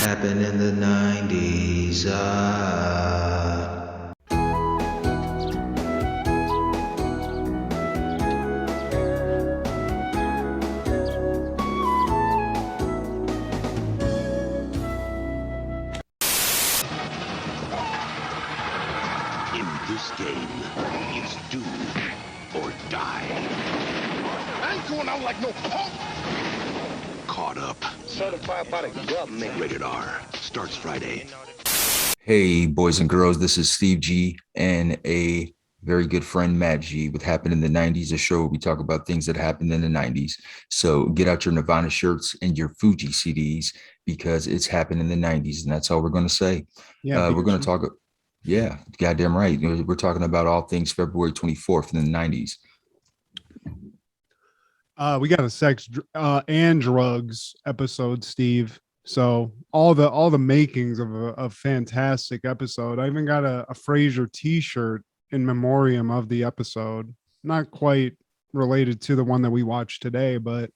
Happened in the 90s. In this game, it's do or die. I ain't going out like no punk. Caught Up. Certified by the government. Rated R. Starts Friday. Hey, boys and girls, this is Steve G and a very good friend, Matt G, with Happened in the 90s, a show where we talk about things that happened in the 90s. So get out your Nirvana shirts and your Fuji CDs because it's happened in the 90s, and that's all we're going to say. Yeah, we're going to talk. Yeah, goddamn right. We're talking about all things February 24th in the 90s. we got a sex and drugs episode, Steve. So all the makings of a fantastic episode. I even got a Frasier T-shirt in memoriam of the episode. Not quite related to the one that we watched today, but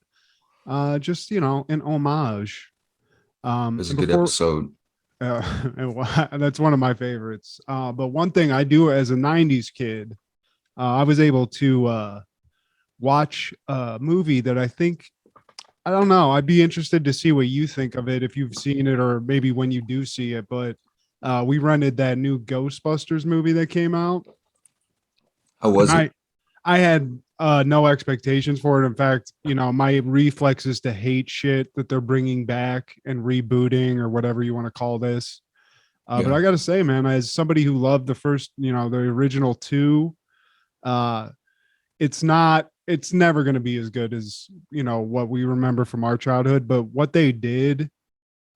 just an homage. It's a good episode. That's one of my favorites. But one thing I do as a 90s kid, I was able to watch a movie that I don't know. I'd be interested to see what you think of it if you've seen it or maybe when you do see it. But we rented that new Ghostbusters movie that came out. How was it? I had no expectations for it. In fact, my reflex is to hate shit that they're bringing back and rebooting or whatever you want to call this. But I got to say, man, as somebody who loved the first, the original two, it's never going to be as good as, what we remember from our childhood. But what they did,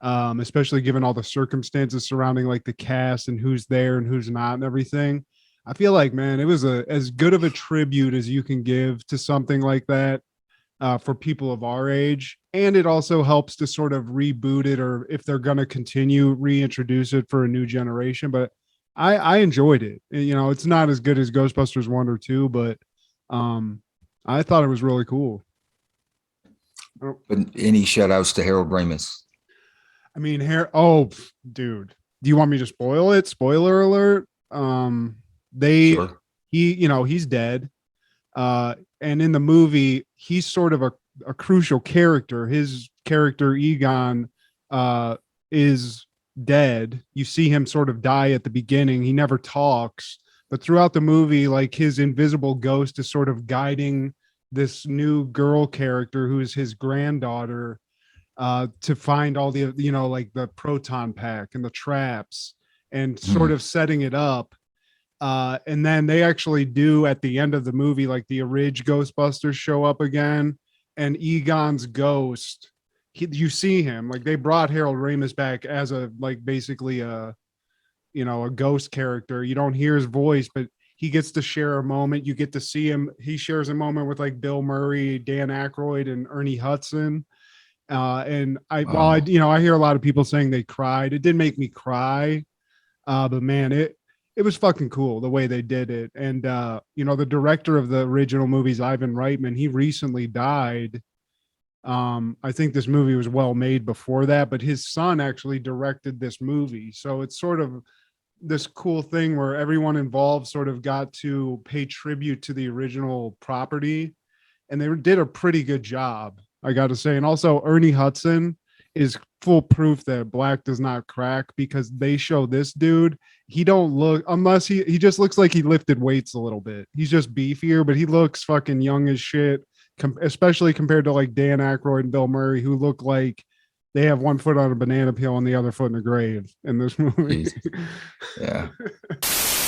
especially given all the circumstances surrounding like the cast and who's there and who's not and everything, I feel like, man, it was as good of a tribute as you can give to something like that for people of our age. And it also helps to sort of reboot it, or if they're going to continue, reintroduce it for a new generation. But I enjoyed it. It's not as good as Ghostbusters 1 or 2, but I thought it was really cool. But any shout outs to Harold Ramis? I mean, dude, do you want me to spoil it? Spoiler alert. Sure. He's dead. And in the movie, he's sort of a crucial character. His character, Egon, is dead. You see him sort of die at the beginning. He never talks, but throughout the movie, like, his invisible ghost is sort of guiding this new girl character who is his granddaughter to find all the, like the proton pack and the traps and sort of setting it up. And then they actually do at the end of the movie, like the original Ghostbusters show up again, and Egon's ghost, you see him, like they brought Harold Ramis back as basically a ghost character. You don't hear his voice, but he gets to share a moment. You get to see him. He shares a moment with like Bill Murray, Dan Aykroyd, and Ernie Hudson. And I hear a lot of people saying they cried. It didn't make me cry. But man, it was fucking cool the way they did it. And, the director of the original movies, Ivan Reitman, he recently died. I think this movie was well made before that, but his son actually directed this movie. So it's sort of this cool thing where everyone involved sort of got to pay tribute to the original property. And they did a pretty good job, I got to say. And also Ernie Hudson is full proof that black does not crack, because they show this dude, he don't look, unless he just looks like he lifted weights a little bit. He's just beefier, but he looks fucking young as shit, especially compared to like Dan Aykroyd and Bill Murray, who look like they have one foot on a banana peel and the other foot in a grave in this movie. Yeah.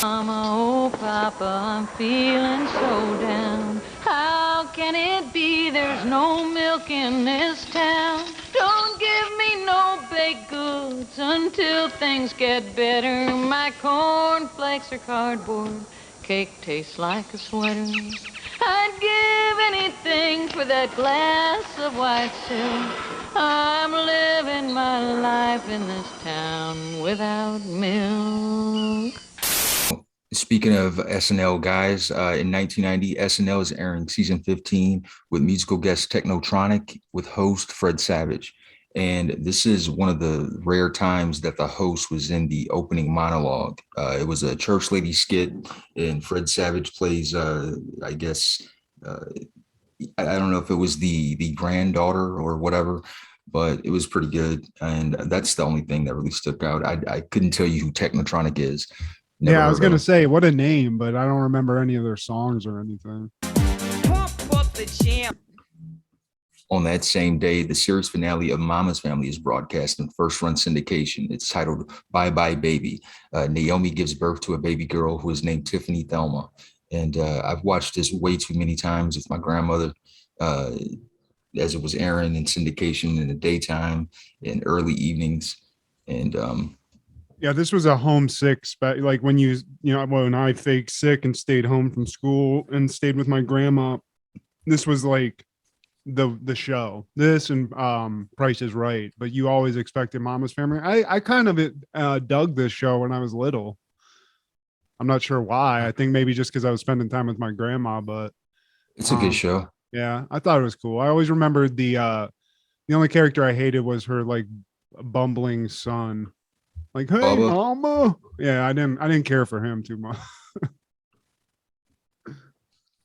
Mama, oh Papa, I'm feeling so down. How can it be there's no milk in this town? Don't give me no baked goods until things get better. My cornflakes are cardboard, cake tastes like a sweater. I'd give anything for that glass of white silk. I'm living my life in this town without milk. Speaking of SNL, guys, in 1990, SNL is airing season 15 with musical guest Technotronic with host Fred Savage. And this is one of the rare times that the host was in the opening monologue. It was a church lady skit, and Fred Savage plays, I guess, uh, I don't know if it was the granddaughter or whatever, but it was pretty good. And that's the only thing that really stuck out. I couldn't tell you who Technotronic is. Never Yeah, I was heard gonna of. say what a name, but I don't remember any of their songs or anything. On that same day, the series finale of Mama's Family is broadcast in first run syndication. It's titled Bye Bye Baby. Naomi gives birth to a baby girl who is named Tiffany Thelma. And I've watched this way too many times with my grandmother uh, as it was airing in syndication in the daytime and early evenings. And Yeah, this was a homesick like when when I faked sick and stayed home from school and stayed with my grandma. This was like the show. This and Price is Right, but you always expected Mama's Family. I kind of dug this show when I was little. I'm not sure why. I think maybe just because I was spending time with my grandma, but it's a good um show. yeah, I thought it was cool. I always remembered the only character I hated was her like bumbling son. Like, hey Bubba, mama. Yeah, I didn't care for him too much.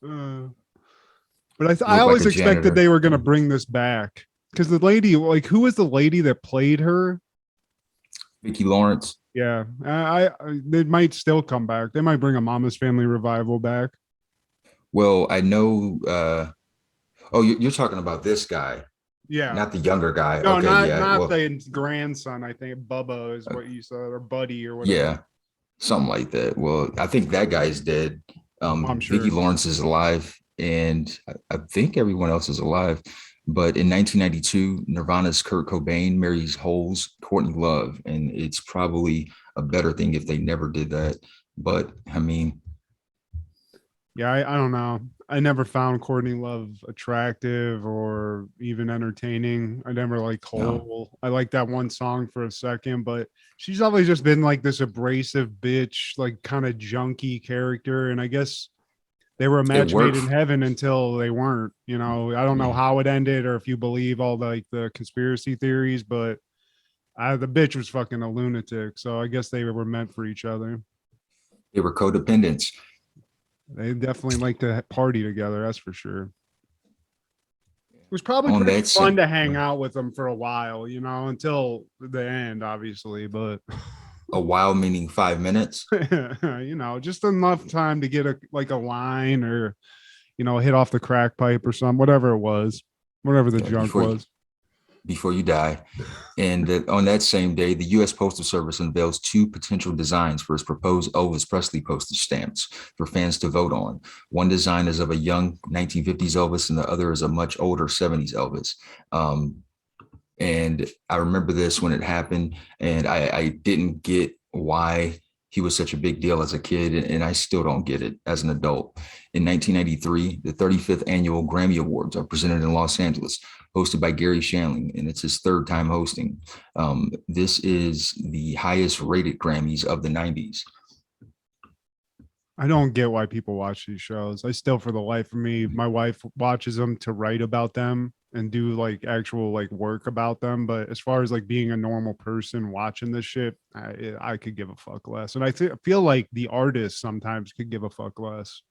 Uh, but you I look like always a expected janitor. they were gonna bring this back. Because the lady, like, who was the lady that played her? Vicki Lawrence. Yeah, they might still come back. They might bring a Mama's Family revival back. Well, I know. Oh, you're talking about this guy, Yeah, not the younger guy. no, Okay, not yeah. not Well, the grandson. I think Bubba is what you said, or Buddy, or whatever. yeah, something like that. Well, I think that guy's dead. I'm Vicki sure. Lawrence is alive, and I think everyone else is alive. But in 1992, Nirvana's Kurt Cobain marries Hole's Courtney Love, and it's probably a better thing if they never did that. But I mean, Yeah, I don't know. I never found Courtney Love attractive or even entertaining. I never liked no, Cole. I liked that one song for a second, but she's always just been like this abrasive bitch, like kind of junky character. And I guess they were a it match made in worked. heaven until they weren't. I don't know Yeah, how it ended or if you believe all the conspiracy theories, but the bitch was fucking a lunatic. So I guess they were meant for each other. they were codependents. They definitely like to party together, that's for sure. It was probably On pretty that fun same, to hang out with them for a while, until the end, obviously, but a while meaning 5 minutes. just enough time to get a line or hit off the crack pipe or something, whatever it was, whatever the Yeah, junk was. before you die. And on that same day, the U.S. Postal Service unveils two potential designs for its proposed Elvis Presley postage stamps for fans to vote on. One design is of a young 1950s Elvis, and the other is a much older 70s Elvis. And I remember this when it happened, and I didn't get why he was such a big deal as a kid, and I still don't get it as an adult. In 1993, the 35th annual Grammy Awards are presented in Los Angeles, hosted by Gary Shandling, and it's his third time hosting. This is the highest rated Grammys of the 90s. I don't get why people watch these shows. I still, for the life of me, my wife watches them to write about them and do like actual like work about them. But as far as like being a normal person watching this shit, I could give a fuck less. And I feel like the artists sometimes could give a fuck less.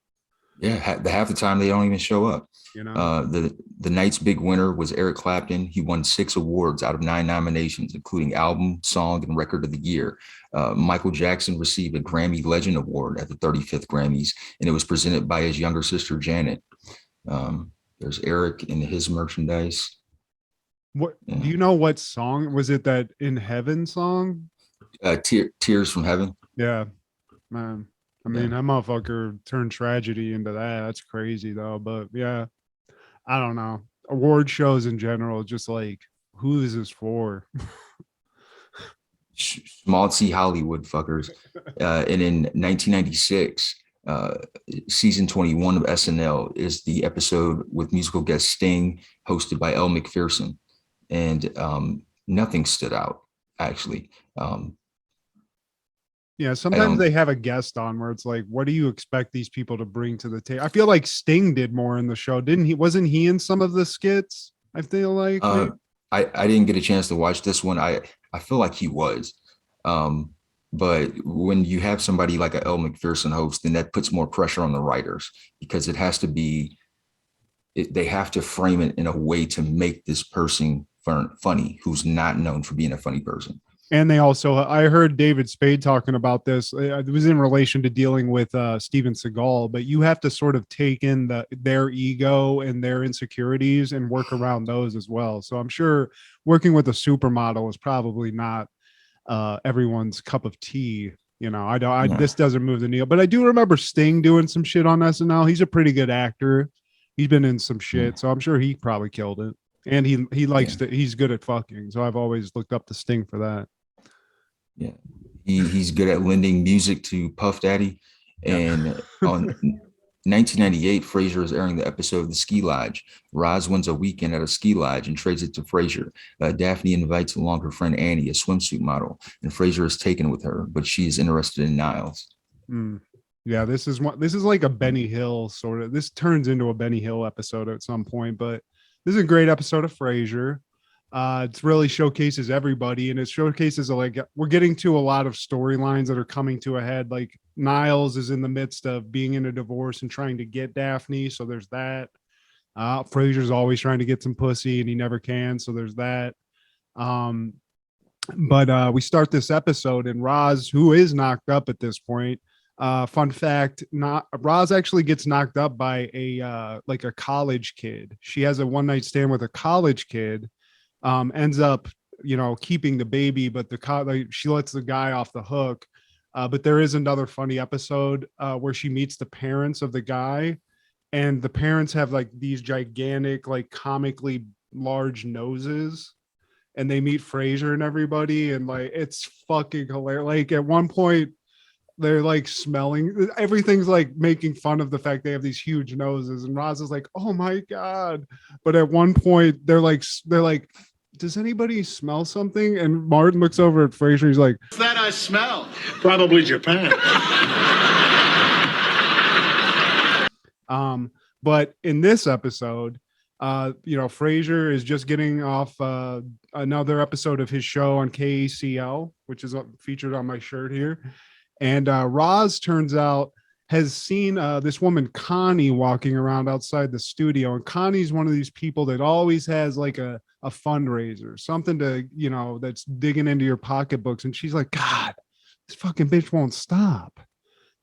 Yeah, half the time they don't even show up. You know, The night's big winner was Eric Clapton. He won 6 awards out of 9 nominations, including Album, Song, and Record of the Year. Michael Jackson received a Grammy Legend Award at the 35th Grammys, and it was presented by his younger sister Janet. There's Eric in his merchandise. what Yeah. do you know? What song was it? That In Heaven song? Tears from Heaven. Yeah, man. I Yeah. mean, that motherfucker turned tragedy into that. That's crazy though. But yeah, I don't know. Award shows in general, just like, who is this for? Schmaltzy Hollywood fuckers. And in 1996, season 21 of SNL is the episode with musical guest Sting, hosted by Elle McPherson. And nothing stood out, actually. Yeah, I sometimes don't, they have a guest on where it's like, what do you expect these people to bring to the table? I feel like Sting did more in the show, didn't he? Wasn't he in some of the skits? I feel like uh, maybe? I didn't get a chance to watch this one. I feel like he was. Um, but when you have somebody like a Elle Macpherson host, then that puts more pressure on the writers because it has to be they have to frame it in a way to make this person funny who's not known for being a funny person. And they also, I heard David Spade talking about this. It was in relation to dealing with Steven Seagal, but you have to sort of take in their ego and their insecurities and work around those as well. So I'm sure working with a supermodel is probably not everyone's cup of tea. You know, this doesn't move the needle, but I do remember Sting doing some shit on SNL. He's a pretty good actor. He's been in some shit, so I'm sure he probably killed it. And he likes to, he's good at fucking. So I've always looked up to Sting for that. Yeah, he's good at lending music to Puff Daddy. And on 1998, Frasier is airing the episode of The Ski Lodge. Roz wins a weekend at a ski lodge and trades it to Frasier. Daphne invites along her friend Annie, a swimsuit model, and Frasier is taken with her, but she is interested in Niles. Yeah, this is like a Benny Hill sort of. This turns into a Benny Hill episode at some point, but this is a great episode of Frasier. It really showcases everybody, and it showcases like we're getting to a lot of storylines that are coming to a head. Like Niles is in the midst of being in a divorce and trying to get Daphne, so there's that. Frasier's always trying to get some pussy and he never can, so there's that. But we start this episode and Roz, who is knocked up at this point. Fun fact, not Roz actually gets knocked up by a like a college kid. She has a one night stand with a college kid. Ends up, keeping the baby, but she lets the guy off the hook. But there is another funny episode where she meets the parents of the guy, and the parents have like these gigantic, like comically large noses, and they meet Frasier and everybody, and like it's fucking hilarious. Like at one point, they're like smelling everything's like making fun of the fact they have these huge noses, and Roz is like, oh my god. But at one point they're like does anybody smell something? And Martin looks over at Frasier. He's like, What's that I smell? Probably Japan. But in this episode, Frasier is just getting off another episode of his show on KACL, which is featured on my shirt here. And Roz turns out has seen this woman Connie walking around outside the studio, and Connie's one of these people that always has like a fundraiser, something to that's digging into your pocketbooks. And she's like, God, this fucking bitch won't stop.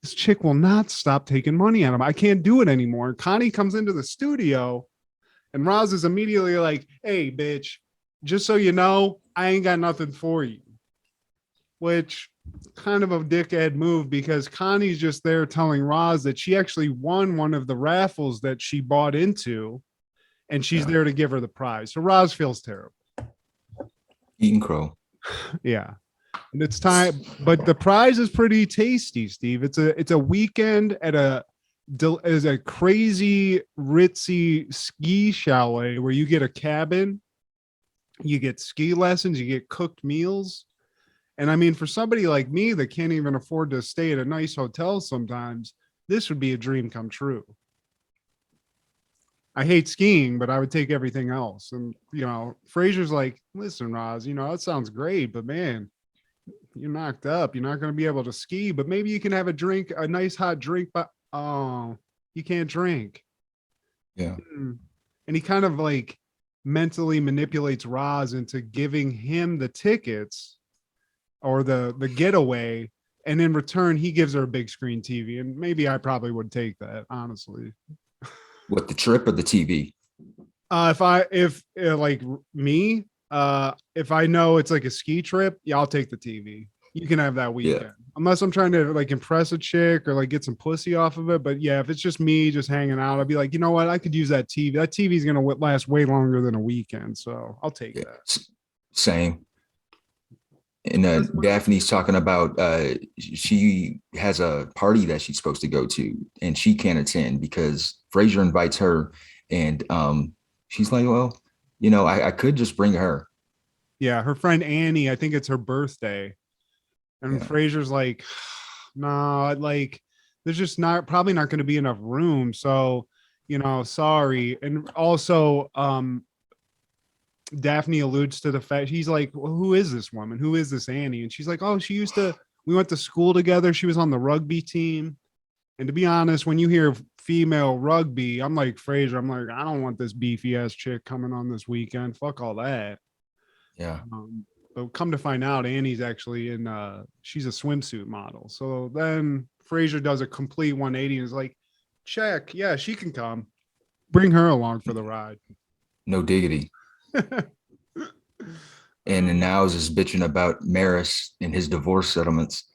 This chick will not stop taking money out of him. I can't do it anymore. And Connie comes into the studio, and Roz is immediately like, hey, bitch, just so you know, I ain't got nothing for you. Which kind of a dickhead move, because Connie's just there telling Roz that she actually won one of the raffles that she bought into, and she's there to give her the prize. So Roz feels terrible. Eating crow. Yeah. And it's time, but the prize is pretty tasty, Steve. It's a weekend at a crazy ritzy ski chalet where you get a cabin, you get ski lessons, you get cooked meals. And I mean, for somebody like me that can't even afford to stay at a nice hotel sometimes, this would be a dream come true. I hate skiing, but I would take everything else. And, Frasier's like, listen, Roz, that sounds great, but man, you're knocked up. You're not going to be able to ski, but maybe you can have a nice hot drink, but you can't drink. Yeah. And he kind of like mentally manipulates Roz into giving him the tickets or the getaway, and in return he gives her a big screen TV. And maybe I probably would take that, honestly. What, the trip or the TV? If I know it's like a ski trip, yeah, I'll take the TV. You can have that weekend. Yeah. Unless I'm trying to like impress a chick or like get some pussy off of it. But yeah, if it's just me just hanging out, I'd be like, you know what? I could use that TV. That TV is going to last way longer than a weekend. So I'll take that. Same. And Daphne's talking about she has a party that she's supposed to go to, and she can't attend because Frasier invites her, and she's like, well, I could just bring her. Yeah, her friend Annie, I think it's her birthday. And yeah. Frasier's like, no, like there's just probably not going to be enough room. So, sorry. And also, Daphne alludes to the fact, he's like, well, who is this woman? Who is this Annie? And she's like, oh, we went to school together. She was on the rugby team. And to be honest, when you hear female rugby, I'm like Frasier. I'm like, I don't want this beefy ass chick coming on this weekend. Fuck all that. Yeah. But come to find out, Annie's actually she's a swimsuit model. So then Frasier does a complete 180 and is like, check. Yeah, she can come. Bring her along for the ride. No diggity. And Niles is bitching about Maris and his divorce settlements.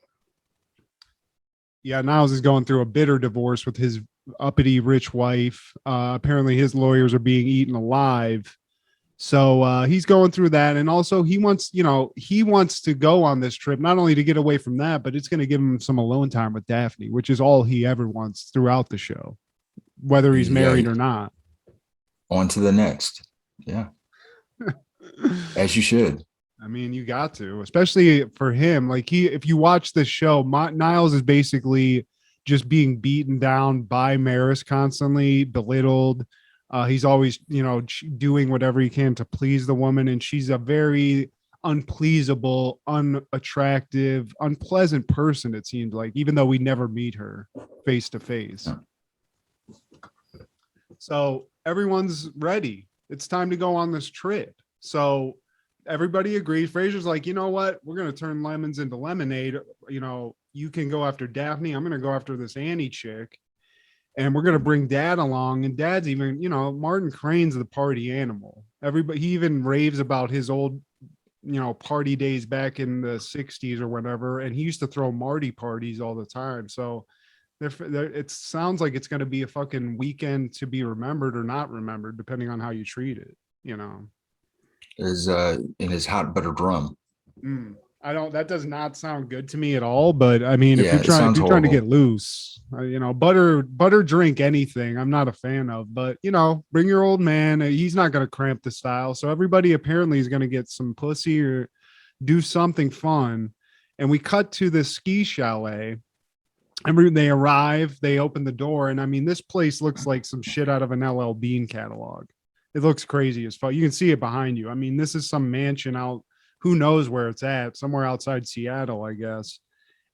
Yeah, Niles is going through a bitter divorce with his uppity rich wife. Apparently his lawyers are being eaten alive. So he's going through that. And also he wants to go on this trip, not only to get away from that, but it's going to give him some alone time with Daphne, which is all he ever wants throughout the show, whether he's married or not. On to the next. Yeah. As you should. I mean, you got to, especially for him. Like if you watch this show, Niles is basically just being beaten down by Maris constantly, belittled. He's always, doing whatever he can to please the woman. And she's a very unpleasable, unattractive, unpleasant person, it seems like, even though we never meet her face to face. So everyone's ready. It's time to go on this trip. So everybody agrees. Frasier's like, you know what? We're going to turn lemons into lemonade. You can go after Daphne. I'm going to go after this Annie chick. And we're going to bring Dad along. And Dad's even, Martin Crane's the party animal. He even raves about his old, party days back in the 60s or whatever. And he used to throw Marty parties all the time. So it sounds like it's going to be a fucking weekend to be remembered or not remembered, depending on how you treat it, Is in his hot butter drum. That does not sound good to me at all. But I mean, if you're trying to get loose, butter drink anything, I'm not a fan of. But bring your old man. He's not going to cramp the style. So everybody apparently is going to get some pussy or do something fun. And we cut to the ski chalet. They arrive. They open the door, and I mean, this place looks like some shit out of an LL Bean catalog. It looks crazy as fuck. You can see it behind you. I mean, this is some mansion out. Who knows where it's at? Somewhere outside Seattle, I guess.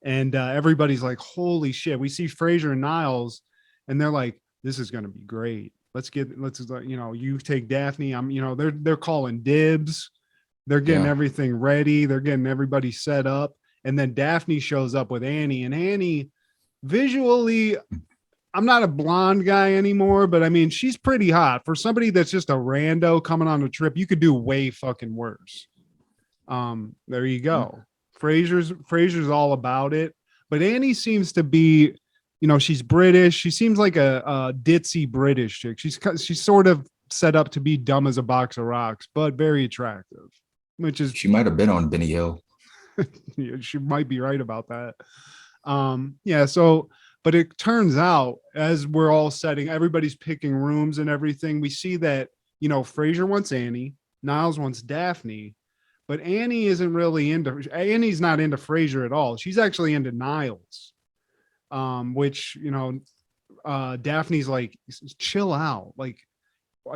And everybody's like, holy shit. We see Frasier and Niles, and they're like, this is going to be great. You take Daphne. They're calling dibs. They're getting everything ready. They're getting everybody set up. And then Daphne shows up with Annie, and Annie visually, I'm not a blonde guy anymore, but I mean, she's pretty hot for somebody that's just a rando coming on a trip. You could do way fucking worse. There you go. Frasier's all about it, but Annie seems to be, she's British. She seems like a ditzy British chick. She's sort of set up to be dumb as a box of rocks, but very attractive, she might have been on Benny Hill. Yeah, she might be right about that. But it turns out, as we're all everybody's picking rooms and everything, we see that, Frasier wants Annie, Niles wants Daphne, but Annie's not into Frasier at all. She's actually into Niles, which, Daphne's like, chill out. Like,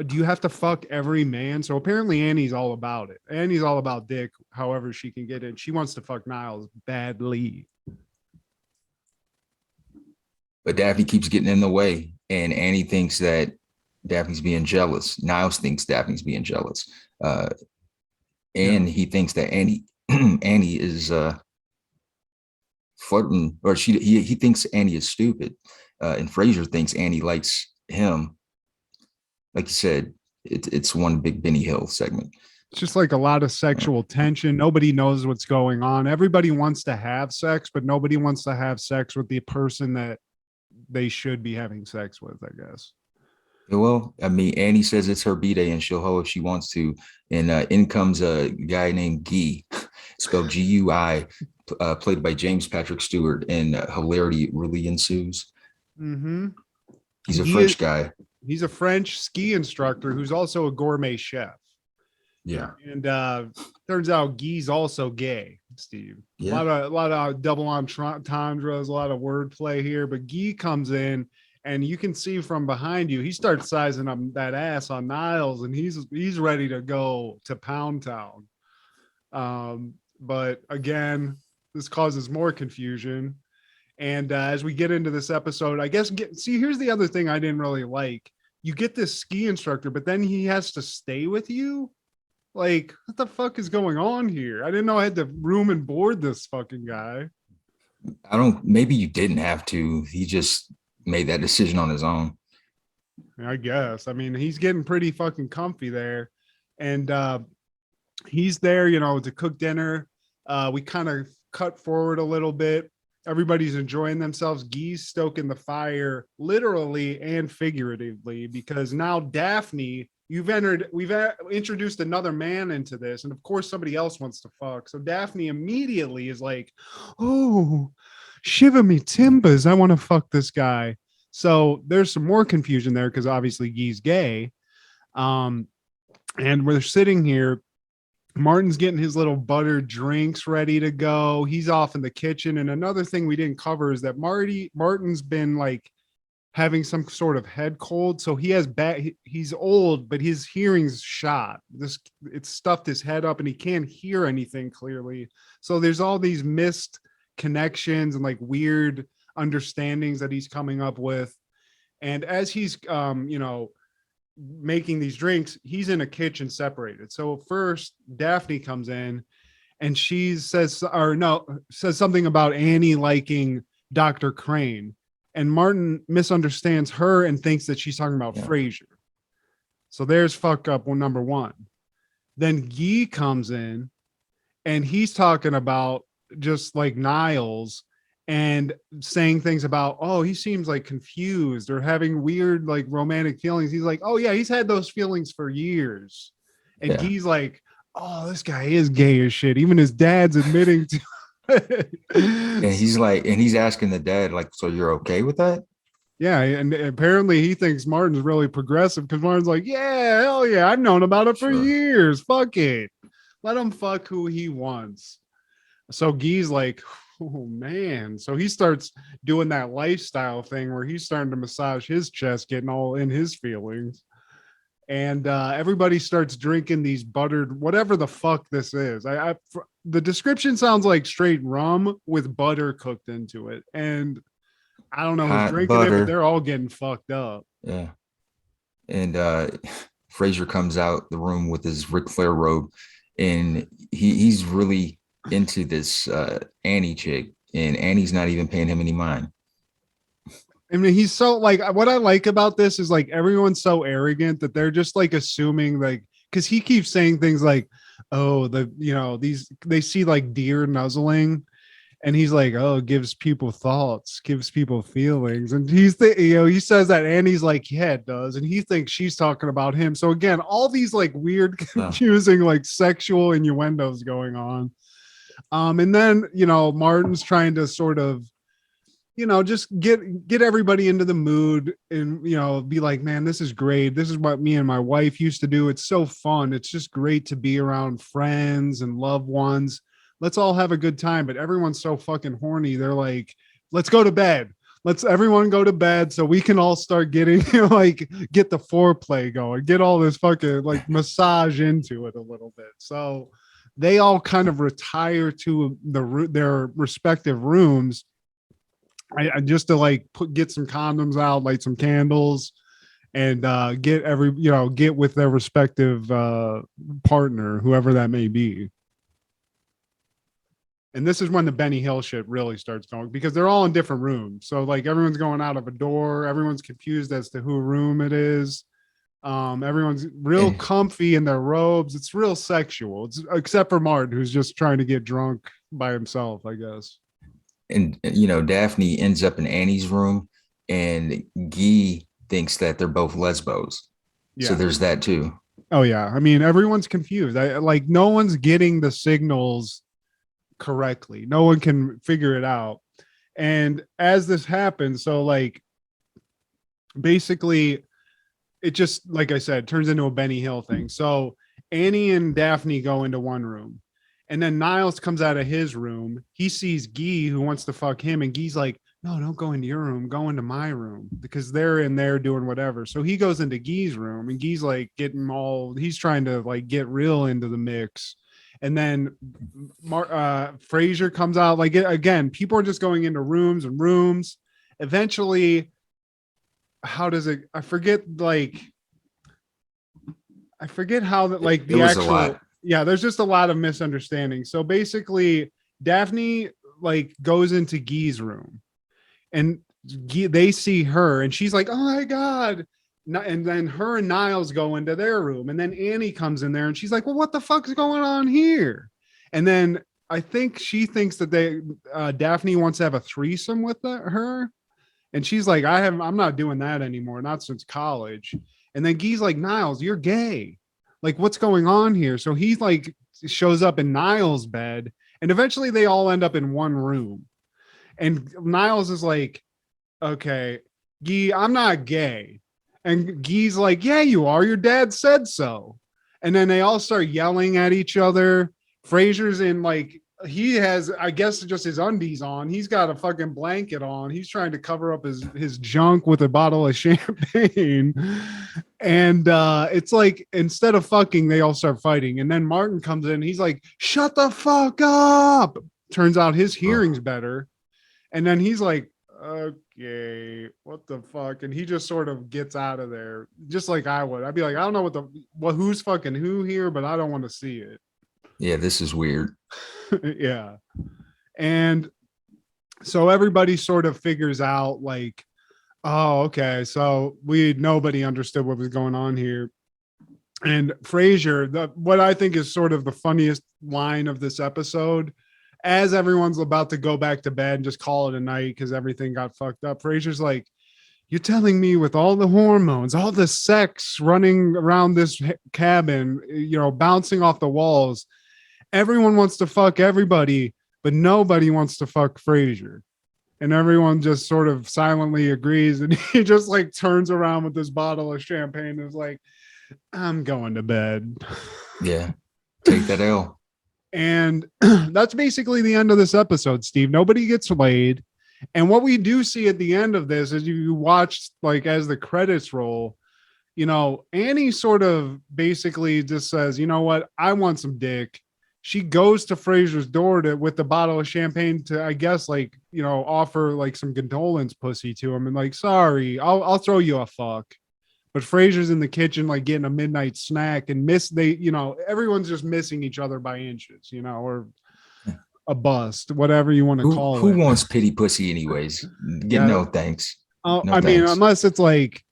do you have to fuck every man? So apparently Annie's all about it. Annie's all about dick, however she can get it. She wants to fuck Niles badly. But Daphne keeps getting in the way, and Annie thinks that Daphne's being jealous. Niles thinks Daphne's being jealous. And he thinks that Annie is flirting, or he thinks Annie is stupid. And Frasier thinks Annie likes him. Like you said, it's one big Benny Hill segment. It's just like a lot of sexual tension. Nobody knows what's going on. Everybody wants to have sex, but nobody wants to have sex with the person that they should be having sex with, I guess. Well, I mean, Annie says it's her B-day and she'll hoe if she wants to. And in comes a guy named Guy, spelled G-U-I, played by James Patrick Stewart, and hilarity really ensues. Mm-hmm. He's a French guy. He's a French ski instructor who's also a gourmet chef. Yeah. And turns out Guy's also gay, Steve. Yeah. A lot of double entendres, a lot of wordplay here. But Guy comes in and you can see from behind you, he starts sizing up that ass on Niles, and he's ready to go to Pound Town. But again, this causes more confusion. And as we get into this episode, I guess here's the other thing I didn't really like. You get this ski instructor, but then he has to stay with you. Like, what the fuck is going on here? I didn't know I had to room and board this fucking guy. Maybe you didn't have to. He just made that decision on his own. I guess. I mean, he's getting pretty fucking comfy there. And he's there, to cook dinner. We kind of cut forward a little bit. Everybody's enjoying themselves. Guy's stoking the fire literally and figuratively, because now Daphne, we've introduced another man into this, and of course somebody else wants to fuck. So Daphne immediately is like, oh, shiver me timbers, I want to fuck this guy. So there's some more confusion there, because obviously Guy's gay. And we're sitting here, Martin's getting his little buttered drinks ready to go. He's off in the kitchen. And another thing we didn't cover is that Martin's been like having some sort of head cold. So he's old, but his hearing's shot. It's stuffed his head up and he can't hear anything clearly. So there's all these missed connections and like weird understandings that he's coming up with. And as he's making these drinks, he's in a kitchen separated. So first Daphne comes in and she says something about Annie liking Dr. Crane, and Martin misunderstands her and thinks that she's talking about Frasier. So there's fuck up number one. Then Guy comes in and he's talking about just like Niles and saying things about, oh, he seems like confused or having weird like romantic feelings. He's like, oh yeah, he's had those feelings for years. And Guy's like, oh, this guy is gay as shit. Even his dad's admitting to it. And he's asking the dad, like, so you're okay with that? Yeah, and apparently he thinks Martin's really progressive, because Martin's like, yeah, hell yeah, I've known about it for years. Fuck it. Let him fuck who he wants. So Guy's like, oh man. So he starts doing that lifestyle thing where he's starting to massage his chest, getting all in his feelings. And everybody starts drinking these buttered, whatever the fuck this is. The description sounds like straight rum with butter cooked into it. And I don't know who's drinking butter. It, but they're all getting fucked up. Yeah. And Frasier comes out the room with his Ric Flair robe, and he's really into this Annie chick, and Annie's not even paying him any mind. I mean, he's so like, what I like about this is like everyone's so arrogant that they're just like assuming, like, because he keeps saying things like, oh, they see like deer nuzzling, and he's like, oh, it gives people thoughts, gives people feelings, and he says that Annie's like, yeah, it does, and he thinks she's talking about him. So again, all these like weird, confusing like sexual innuendos going on. And then Martin's trying to sort of just get everybody into the mood and be like, man, this is great, this is what me and my wife used to do, it's so fun, it's just great to be around friends and loved ones, let's all have a good time. But everyone's so fucking horny, they're like, let's go to bed, let's everyone go to bed so we can all start getting like get the foreplay going, get all this fucking like massage into it a little bit. So they all kind of retire to their respective rooms. I just to like get some condoms out, light some candles, and get with their respective partner, whoever that may be. And this is when the Benny Hill shit really starts going, because they're all in different rooms. So like everyone's going out of a door, everyone's confused as to who room it is. Everyone's real comfy in their robes. It's real sexual. Except for Martin, who's just trying to get drunk by himself, I guess. And Daphne ends up in Annie's room, and Guy thinks that they're both lesbos. Yeah. So there's that too. Oh yeah, I mean everyone's confused. No one's getting the signals correctly. No one can figure it out. And as this happens, so like basically it just, like I said, turns into a Benny Hill thing. So Annie and Daphne go into one room, and then Niles comes out of his room. He sees Guy, who wants to fuck him, and Guy's like, no, don't go into your room, go into my room, because they're in there doing whatever. So he goes into Guy's room, and Guy's like he's trying to like get real into the mix. And then Frasier comes out, like, again, people are just going into rooms and rooms. Eventually, how does it, I forget how that, like, the actual, yeah, there's just a lot of misunderstanding. So basically Daphne like goes into Guy's room, and they see her, and she's like, oh my god. And then her and Niles go into their room, and then Annie comes in there, and she's like, well, what the fuck is going on here? And then I think she thinks that Daphne wants to have a threesome with her, and she's like, I'm not doing that anymore, not since college. And then Guy's like, Niles, you're gay, like, what's going on here? So he like shows up in Niles' bed, and eventually they all end up in one room. And Niles is like, okay, Guy, I'm not gay. And Guy's like, yeah, you are. Your dad said so. And then they all start yelling at each other. Frasier's in, like, he has, I guess, just his undies on. He's got a fucking blanket on. He's trying to cover up his junk with a bottle of champagne. And it's like, instead of fucking, they all start fighting. And then Martin comes in. He's like, shut the fuck up. Turns out his hearing's better. And then he's like, okay, what the fuck? And he just sort of gets out of there, just like I would. I'd be like, I don't know who's fucking who here, but I don't want to see it. Yeah, this is weird. Yeah. And so everybody sort of figures out, like, oh, okay, so nobody understood what was going on here. And Frasier, what I think is sort of the funniest line of this episode, as everyone's about to go back to bed and just call it a night because everything got fucked up, Frasier's like, you're telling me with all the hormones, all the sex running around this cabin, bouncing off the walls, everyone wants to fuck everybody, but nobody wants to fuck Frasier. And everyone just sort of silently agrees. And he just like turns around with this bottle of champagne and is like, I'm going to bed. Yeah. Take that L. And that's basically the end of this episode, Steve. Nobody gets laid. And what we do see at the end of this is, you watch, like, as the credits roll, Annie sort of basically just says, you know what? I want some dick. She goes to Frasier's door with the bottle of champagne to, I guess, like, offer like some condolence pussy to him, and like, sorry, I'll throw you a fuck. But Frasier's in the kitchen, like, getting a midnight snack, and everyone's just missing each other by inches, or a bust, whatever you want to call it. Who wants pity pussy anyways? No, thanks. No, I mean, unless it's like,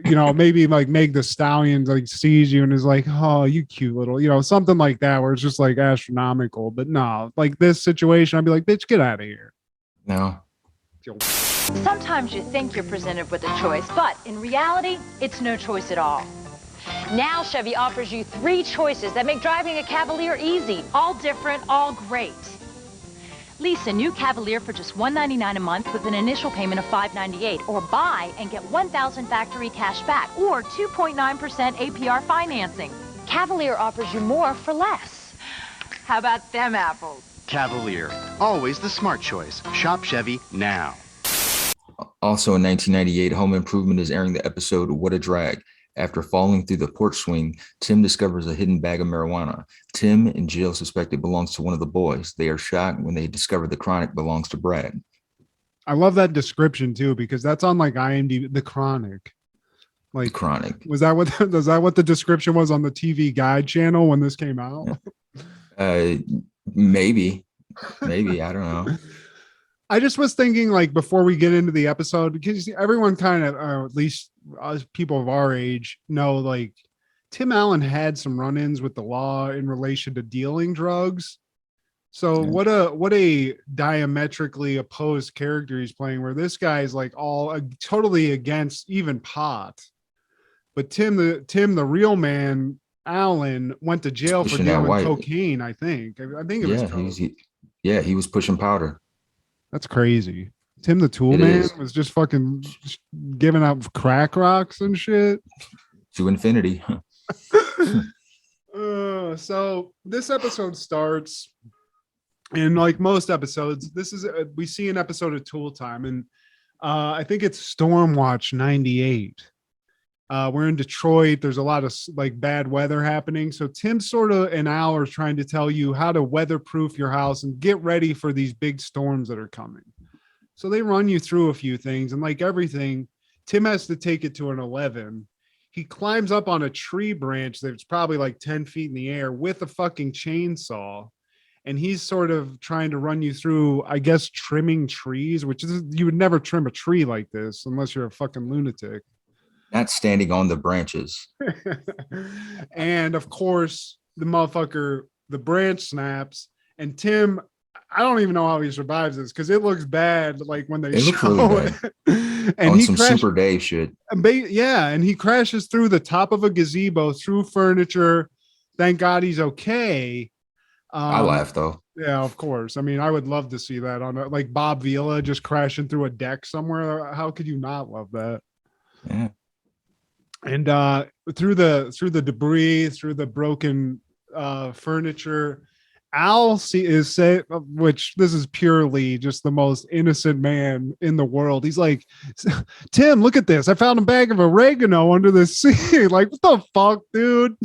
maybe like Meg the Stallion like sees you and is like, oh, you cute little, something like that, where it's just like astronomical. But no, like this situation, I'd be like, bitch, get out of here. No. Sometimes you think you're presented with a choice, but in reality, it's no choice at all. Now Chevy offers you 3 choices that make driving a Cavalier easy, all different, all great. Lease a new Cavalier for just $199 a month with an initial payment of $598, or buy and get $1,000 factory cash back, or 2.9% APR financing. Cavalier offers you more for less. How about them apples? Cavalier, always the smart choice. Shop Chevy now. Also in 1998, Home Improvement is airing the episode What a Drag. After falling through the porch swing, Tim discovers a hidden bag of marijuana. Tim and Jill suspect it belongs to one of the boys. They are shocked when they discover the chronic belongs to Brad. I love that description too, because that's on like IMDb, the chronic. Like, the chronic. Was that what the description was on the TV Guide channel when this came out? Maybe, I don't know. I just was thinking, like, before we get into the episode, because everyone kind of, at least us people of our age, know, like, Tim Allen had some run-ins with the law in relation to dealing drugs. So yeah. what a diametrically opposed character he's playing, where this guy is like all totally against even pot. But Tim, the real man, Allen, went to jail for dealing cocaine. I think it was. He was pushing powder. That's crazy. Tim the Tool Man was just fucking giving out crack rocks and shit. To infinity. So this episode starts, And like most episodes, this is we see an episode of Tool Time, and I think it's Stormwatch 98. We're in Detroit. There's a lot of like bad weather happening. So Tim's sort of an hour trying to tell you how to weatherproof your house and get ready for these big storms that are coming. So they run you through a few things, and like everything, Tim has to take it to an 11. He climbs up on a tree branch that's probably like 10 feet in the air with a fucking chainsaw. And he's sort of trying to run you through, I guess, trimming trees, which is, you would never trim a tree like this unless you're a fucking lunatic. Not standing on the branches. And of course, the branch snaps, and Tim, I don't even know how he survives this because it looks bad. Like when they show really bad. And on he some Super Dave shit. Yeah, and he crashes through the top of a gazebo, through furniture. Thank God he's okay. I laughed though. Yeah, of course. I mean, I would love to see that on like Bob Vila just crashing through a deck somewhere. How could you not love that? Yeah. And through the debris, through the broken furniture, Al is say, which this is purely just the most innocent man in the world. He's like, Tim, look at this. I found a bag of oregano under the sea. Like, what the fuck, dude?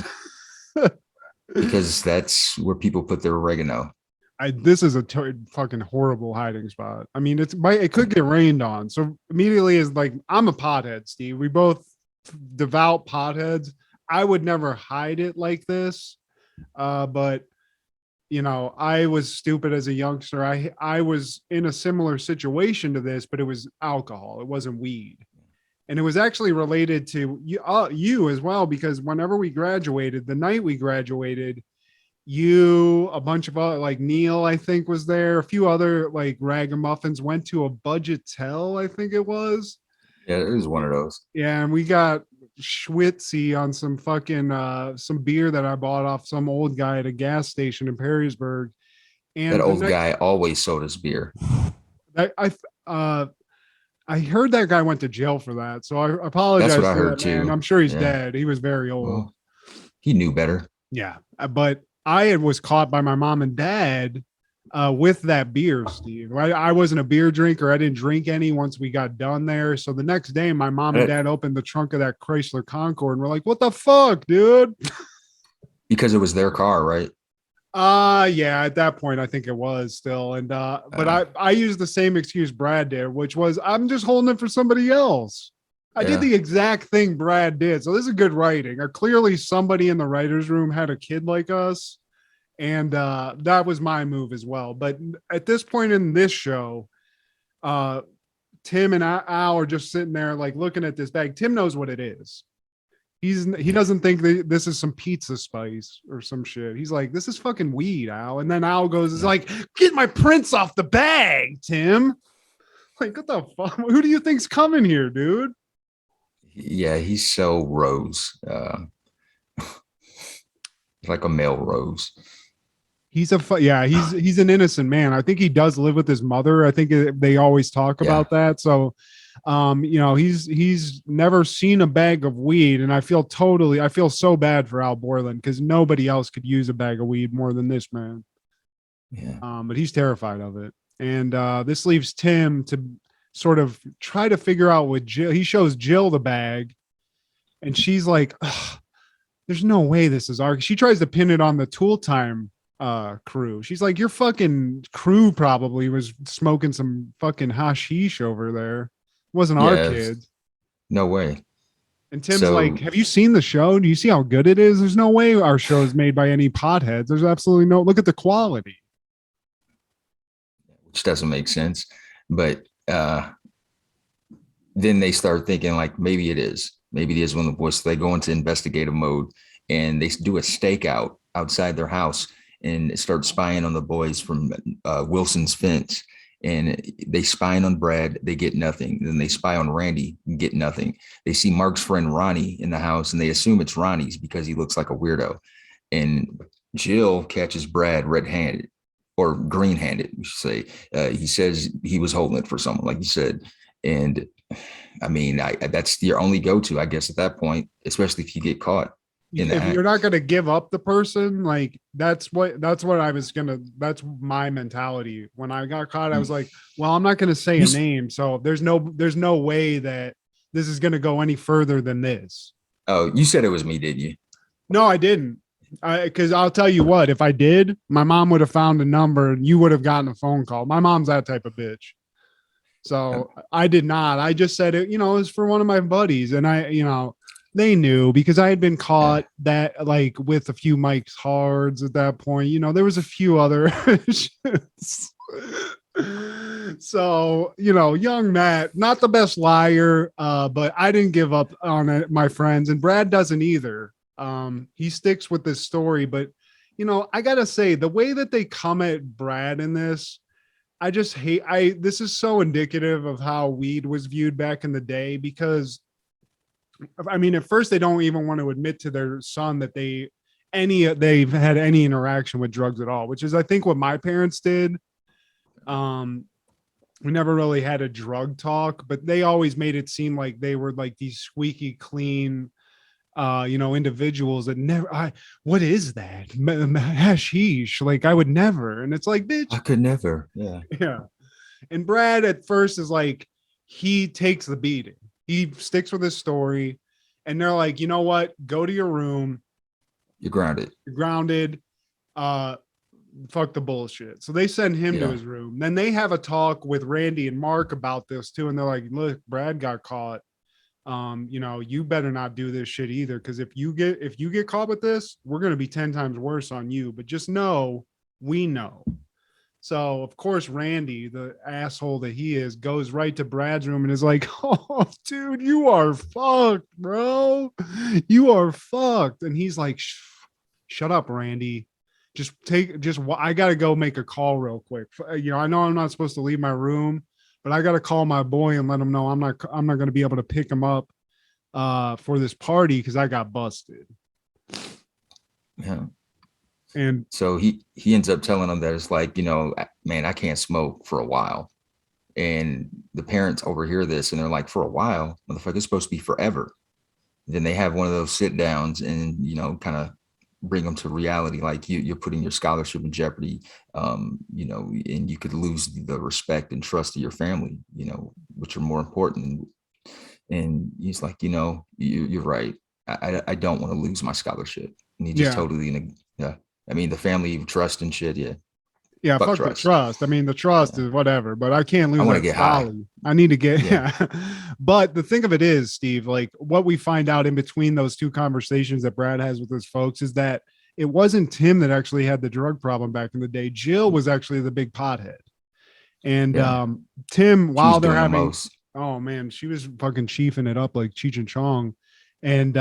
Because that's where people put their oregano. This is a fucking horrible hiding spot. I mean, it could get rained on. So immediately is like, I'm a pothead, Steve. We both devout potheads. I would never hide it like this. But you know, I was stupid as a youngster. I was in a similar situation to this, but it was alcohol. It wasn't weed. And it was actually related to you as well, because whenever we graduated, the night we graduated, a bunch of like Neil, I think, was there. A few other like ragamuffins went to a budgetel, I think it was. Yeah, it was one of those. Yeah, and we got schwitzy on some fucking some beer that I bought off some old guy at a gas station in Perrysburg. And that old guy always sold us beer. I heard that guy went to jail for that, so I apologize. That's what I heard that, too. man. I'm sure he's dead. He was very old. Well, he knew better. Yeah, but I was caught by my mom and dad with that beer, Steve. I wasn't a beer drinker. I didn't drink any once we got done there. So the next day, my mom and dad opened the trunk of that Chrysler Concorde and we're like, "What the fuck, dude?" Because it was their car, right? Yeah, at that point I think it was still. And but I used the same excuse Brad did, which was I'm just holding it for somebody else. I did the exact thing Brad did. So this is good writing. Clearly somebody in the writer's room had a kid like us. And that was my move as well. But at this point in this show, Tim and Al are just sitting there like looking at this bag. Tim knows what it is. He doesn't think this is some pizza spice or some shit. He's like, this is fucking weed, Al. And then Al goes, "It's like, get my prints off the bag, Tim." Like, what the fuck? Who do you think's coming here, dude? Yeah, he's so Rose. Like a male Rose. He's he's an innocent man. I think he does live with his mother. I think they always talk about that. So you know, he's never seen a bag of weed, and I feel so bad for Al Borland because nobody else could use a bag of weed more than this man. Yeah. But he's terrified of it, and this leaves Tim to sort of try to figure out what Jill. He shows Jill the bag, and she's like, "There's no way this is our." She tries to pin it on the Tool Time crew. She's like, "Your fucking crew probably was smoking some fucking hashish over there. Wasn't our kids." No way. And Tim's like, "Have you seen the show? Do you see how good it is? There's no way our show is made by any potheads. There's absolutely no, look at the quality." Which doesn't make sense. But then they start thinking like, maybe it is one of the boys. So they go into investigative mode and they do a stakeout outside their house and start spying on the boys from Wilson's fence. And they spy on Brad, they get nothing. Then they spy on Randy, get nothing. They see Mark's friend Ronnie in the house and they assume it's Ronnie's because he looks like a weirdo. And Jill catches Brad red-handed or green-handed, we should say. He says he was holding it for someone, like you said. And I mean, that's your only go-to, I guess, at that point, especially if you get caught. in the if act. you're not gonna give up the person, like that's what I was gonna. That's my mentality when I got caught. I was like, well, I'm not gonna say You a s- name, so there's no way that this is gonna go any further than this. Oh, you said it was me, did you? No, I didn't. Because I'll tell you what, if I did, my mom would have found a number and you would have gotten a phone call. My mom's that type of bitch. So I did not. I just said it, it was for one of my buddies. And they knew because I had been caught that like with a few Mike's Hards at that point. There was a few other shits. So, young Matt, not the best liar, but I didn't give up on it, my friends, and Brad doesn't either. He sticks with this story, but I gotta say, the way that they come at Brad in this, I just hate. This is so indicative of how weed was viewed back in the day because, I mean, at first they don't even want to admit to their son that they've had any interaction with drugs at all, which is I think what my parents did. We never really had a drug talk, but they always made it seem like they were like these squeaky clean individuals that never what is that? Hashish, like I would never. And it's like, bitch. I could never. Yeah. Yeah. And Brad at first is like, he takes the beating. He sticks with his story. And they're like, you know what? Go to your room. You're grounded. You're grounded. Fuck the bullshit. So they send him to his room. Then they have a talk with Randy and Mark about this too. And they're like, look, Brad got caught. You better not do this shit either. Cause if you get caught with this, we're going to be 10 times worse on you, but just know, we know. So of course, Randy, the asshole that he is, goes right to Brad's room and is like, oh dude, you are fucked, bro. You are fucked. And he's like, shut up, Randy. I got to go make a call real quick. I know I'm not supposed to leave my room, but I got to call my boy and let him know I'm not going to be able to pick him up for this party because I got busted. Yeah. And so he ends up telling them that it's like, man, I can't smoke for a while. And the parents overhear this and they're like, for a while, motherfucker, it's supposed to be forever. Then they have one of those sit downs and, kind of bring them to reality. Like you're putting your scholarship in jeopardy, and you could lose the respect and trust of your family, which are more important. And he's like, you're right. I don't want to lose my scholarship. And he just totally, I mean, the family trust and shit. Yeah. Yeah, fuck the trust. I mean, the trust is whatever, but I can't lose. I want to get high. I need to get, But the thing of it is, Steve, like what we find out in between those two conversations that Brad has with his folks is that it wasn't Tim that actually had the drug problem back in the day. Jill was actually the big pothead. And Tim, while they're having, oh man, she was fucking chiefing it up like Cheech and Chong. And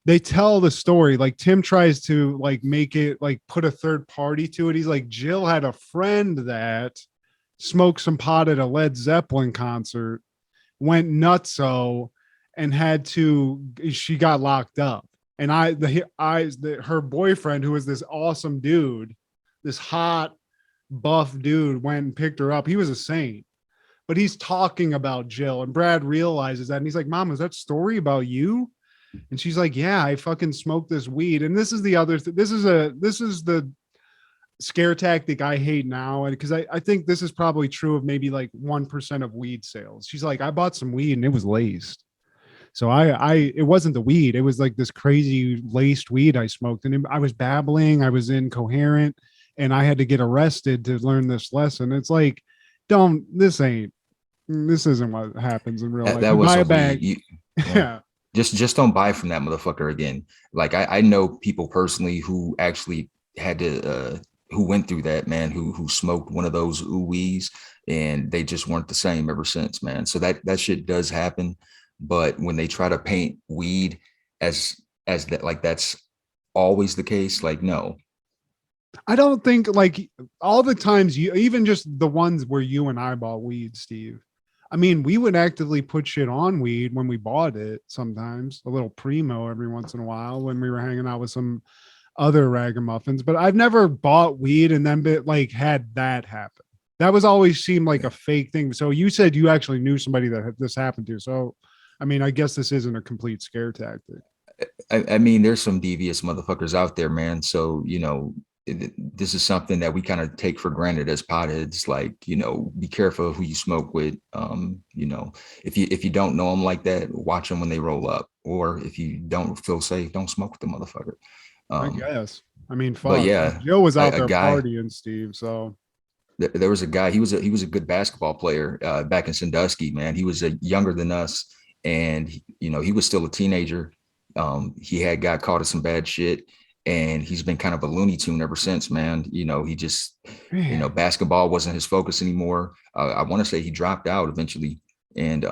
they tell the story, like Tim tries to like make it like put a third party to it. He's like, Jill had a friend that smoked some pot at a Led Zeppelin concert, went nutso, and she got locked up. And her boyfriend, who was this awesome dude, this hot buff dude, went and picked her up. He was a saint, but he's talking about Jill, and Brad realizes that, and he's like, Mom, is that story about you? And she's like, yeah, I fucking smoked this weed. And this is the other this is the scare tactic I hate now. And because I think this is probably true of maybe like 1% of weed sales. She's like, I bought some weed and it was laced. So it wasn't the weed. It was like this crazy laced weed I smoked. And I was babbling, I was incoherent, and I had to get arrested to learn this lesson. It's like, this isn't what happens in real life. That was buy a bag. Yeah. Just don't buy from that motherfucker again. Like I know people personally who actually had to who went through that, man, who smoked one of those ooh-wees, and they just weren't the same ever since, man. So that shit does happen. But when they try to paint weed as that, like that's always the case, like no. I don't think like all the times even just the ones where you and I bought weed, Steve. I mean, we would actively put shit on weed when we bought it sometimes, a little primo every once in a while when we were hanging out with some other ragamuffins. But I've never bought weed and then had that happen. That was always seemed like a fake thing. So you said you actually knew somebody that this happened to. So, I mean, I guess this isn't a complete scare tactic. I mean, there's some devious motherfuckers out there, man. So, this is something that we kind of take for granted as potheads. Like, be careful who you smoke with. If you don't know them like that, watch them when they roll up. Or if you don't feel safe, don't smoke with the motherfucker. I guess. I mean, But fuck. yeah, Joe was out a there guy. partying, Steve. So There was a guy. He was a good basketball player back in Sandusky. Man, he was younger than us, and he was still a teenager. He had got caught in some bad shit, and he's been kind of a Looney Tune ever since. Man, he just basketball wasn't his focus anymore. I want to say he dropped out eventually, and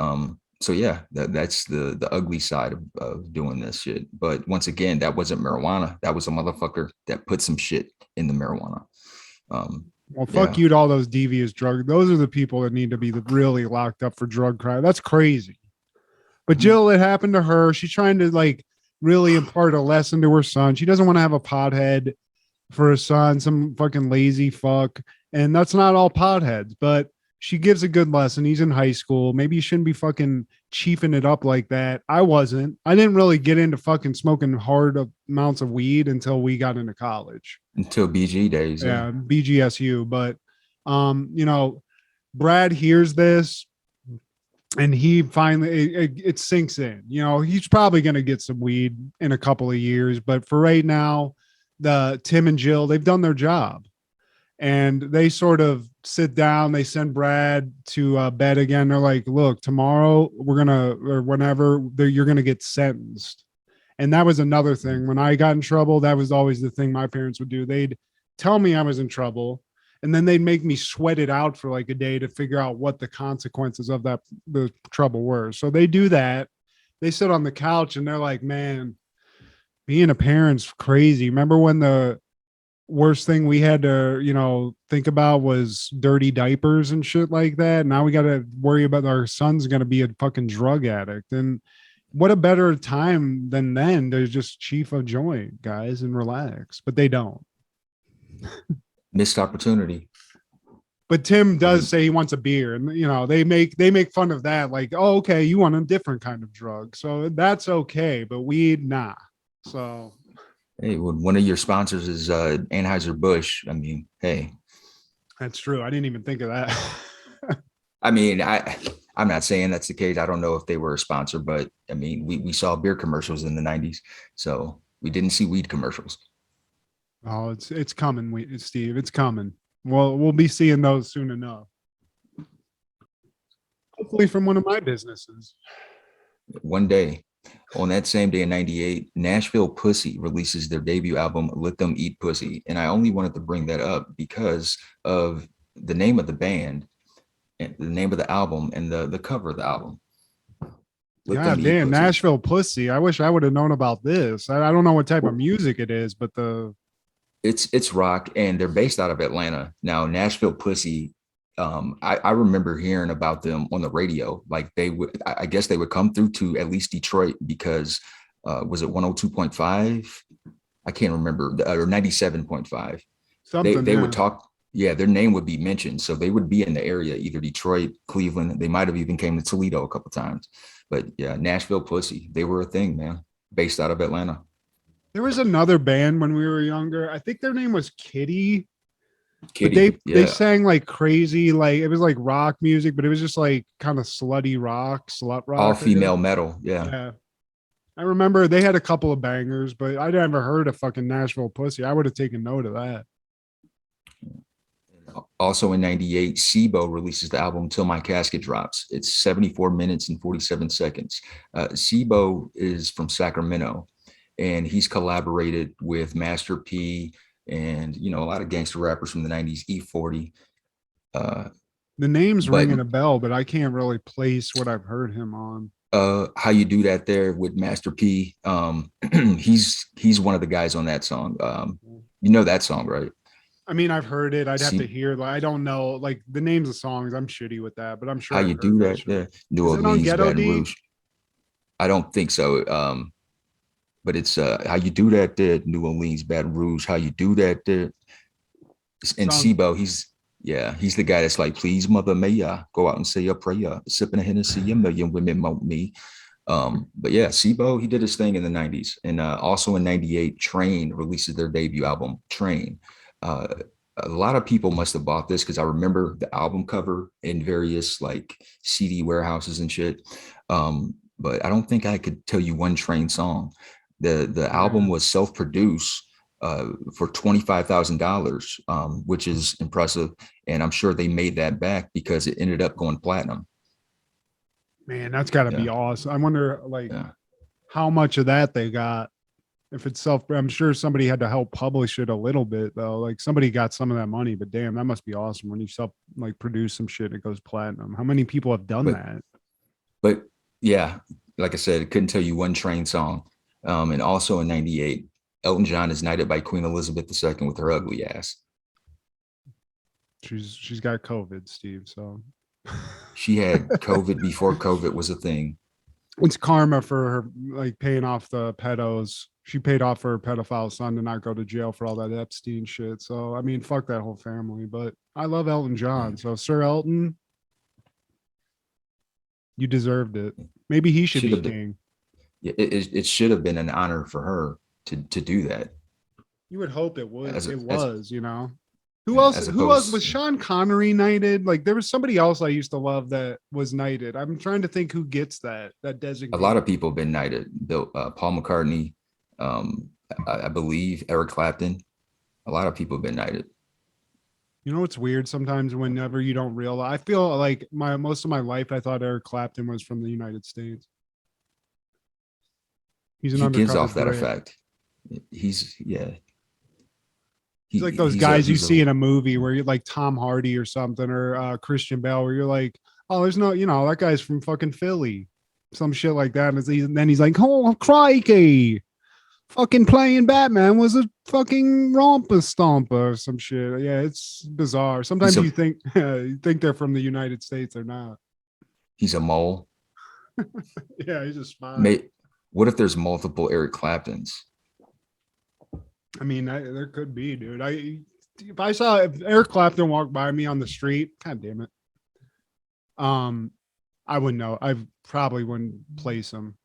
so yeah, that's the ugly side of doing this shit. But once again, that wasn't marijuana. That was a motherfucker that put some shit in the marijuana. well, fuck Yeah. you to all those devious drugs. Those are the people that need to be really locked up for drug crime. That's crazy. But Jill, it happened to her. She's trying to like really impart a lesson to her son. She doesn't want to have a pothead for a son, some fucking lazy fuck. And that's not all potheads, but she gives a good lesson. He's in high school. Maybe you shouldn't be fucking chiefing it up like that. I wasn't. I didn't really get into fucking smoking hard amounts of weed until we got into college. Until BG days. Yeah, BGSU. But Brad hears this and he finally it sinks in. He's probably going to get some weed in a couple of years, but for right now, the Tim and Jill, they've done their job, and they sort of sit down. They send Brad to bed again. They're like, "Look, tomorrow or whenever you're gonna get sentenced." And that was another thing. When I got in trouble, that was always the thing my parents would do. They'd tell me I was in trouble, and then they'd make me sweat it out for like a day to figure out what the consequences of the trouble were. So they do that. They sit on the couch and they're like, man, being a parent's crazy. Remember when the worst thing we had to, think about was dirty diapers and shit like that? Now we got to worry about our son's going to be a fucking drug addict. And what a better time than then to just chief a joint, guys, and relax. But they don't. Missed opportunity. But Tim does say he wants a beer, and they make fun of that, like, oh, okay, you want a different kind of drug, so that's okay, but weed, nah. So Hey, when one of your sponsors is Anheuser-Busch, I mean, hey. That's true. I didn't even think of that. I mean, I'm not saying that's the case. I don't know if they were a sponsor, but I mean, we saw beer commercials in the 90s, so we didn't see weed commercials. Oh, it's coming, Steve. It's coming. Well, we'll be seeing those soon enough. Hopefully from one of my businesses. One day, on that same day in 98, Nashville Pussy releases their debut album, Let Them Eat Pussy. And I only wanted to bring that up because of the name of the band, and the name of the album, and the cover of the album. God damn, Nashville Pussy. I wish I would have known about this. I don't know what type of music it is, but it's rock, and they're based out of Atlanta. Now, Nashville Pussy, I remember hearing about them on the radio. Like I guess they would come through to at least Detroit because was it 102.5? I can't remember, or 97.5. They would talk. Yeah, their name would be mentioned, so they would be in the area, either Detroit, Cleveland. They might have even came to Toledo a couple times. But yeah, Nashville Pussy, they were a thing, man, based out of Atlanta. there was another band when we were younger. I think their name was Kitty. Kitty, But they sang like crazy, like it was like rock music, but it was just like kind of slutty rock, slut rock. All female metal. Yeah. I remember they had a couple of bangers, but I never heard of fucking Nashville Pussy. I would have taken note of that. Also in 98, SIBO releases the album Till My Casket Drops. It's 74 minutes and 47 seconds. SIBO is from Sacramento, and he's collaborated with Master P and, a lot of gangster rappers from the 90s, E40. The name's ringing a bell, but I can't really place what I've heard him on. How You Do That there with Master P. He's one of the guys on that song. You know that song, right? I mean, I've heard it. I'd have to hear. Like, I don't know, like the names of songs. I'm shitty with that, but I'm sure. How You Do That? Yeah, New Orleans, Baton Rouge. I don't think so. But it's How You Do That there, New Orleans, Baton Rouge. How You Do That there. And SIBO, he's the guy that's like, please, mother, may I go out and say a prayer, sipping a Hennessy, a million women want me. But yeah, SIBO, he did his thing in the 90s. And also in 98, Train releases their debut album, Train. Uh, a lot of people must have bought this because I remember the album cover in various like CD warehouses and shit. But I don't think I could tell you one Train song. The album was self-produced for $25,000, which is impressive. And I'm sure they made that back because it ended up going platinum. Man, that's got to be Yeah. awesome. I wonder, like, Yeah. how much of that they got. If it's I'm sure somebody had to help publish it a little bit though. Like somebody got some of that money, but damn, that must be awesome when you produce some shit and it goes platinum. How many people have done that? But yeah, like I said, couldn't tell you one Train song. And also in 98, Elton John is knighted by Queen Elizabeth II with her ugly ass. She's got COVID, Steve. So She had COVID before COVID was a thing. it's karma for her, like paying off the pedos. She paid off for her pedophile son to not go to jail for all that Epstein shit. So I mean, fuck that whole family. But I love Elton John. So Sir Elton, you deserved it. Maybe he should be king. It should have been an honor for her to do that. You would hope it would. You know. Who Yeah, else? Who else was Sean Connery knighted? Like there was somebody else I used to love that was knighted. I'm trying to think who gets that designation. A lot of people have been knighted. Paul McCartney, I believe Eric Clapton. A lot of people have been knighted. You know what's weird? Sometimes whenever you don't realize, I feel like most of my life I thought Eric Clapton was from the United States. He gives off that effect. He's like those guys you see in a movie where you're like Tom Hardy or something, or Christian Bale, where you're like, oh, there's no, that guy's from fucking Philly, some shit like that. And then he's like, oh, crikey, fucking playing Batman was a fucking romper stomper or some shit. Yeah, it's bizarre. Sometimes you think they're from the United States or not. He's a mole. Yeah, he's a spy. What if there's multiple Eric Claptons? I mean, there could be, dude. If Eric Clapton walked by me on the street, god damn it, I wouldn't know. I probably wouldn't place him.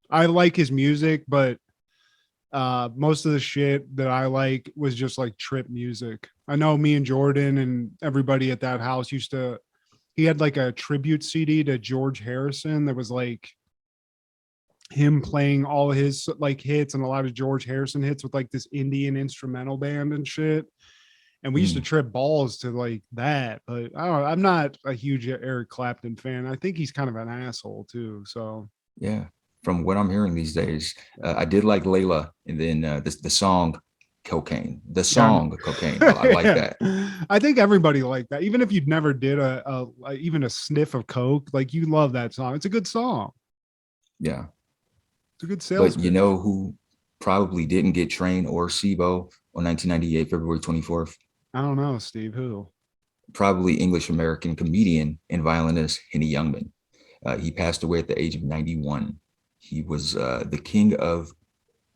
I like his music, but most of the shit that I like was just like trip music. I know me and Jordan and everybody at that house he had like a tribute CD to George Harrison that was like him playing all his like hits and a lot of George Harrison hits with like this Indian instrumental band and shit. And we used to trip balls to like that, but I don't know. I'm not a huge Eric Clapton fan. I think he's kind of an asshole too. So yeah, from what I'm hearing these days, I did like Layla, and then the song Cocaine. The song Cocaine. I like that. I think everybody liked that. Even if you'd never did even a sniff of coke, like you love that song. It's a good song. Yeah. It's a good sales. But you know who probably didn't get Train or SIBO on 1998, February 24th? I don't know, Steve. Who? Probably English-American comedian and violinist Henny Youngman. He passed away at the age of 91. He was the king of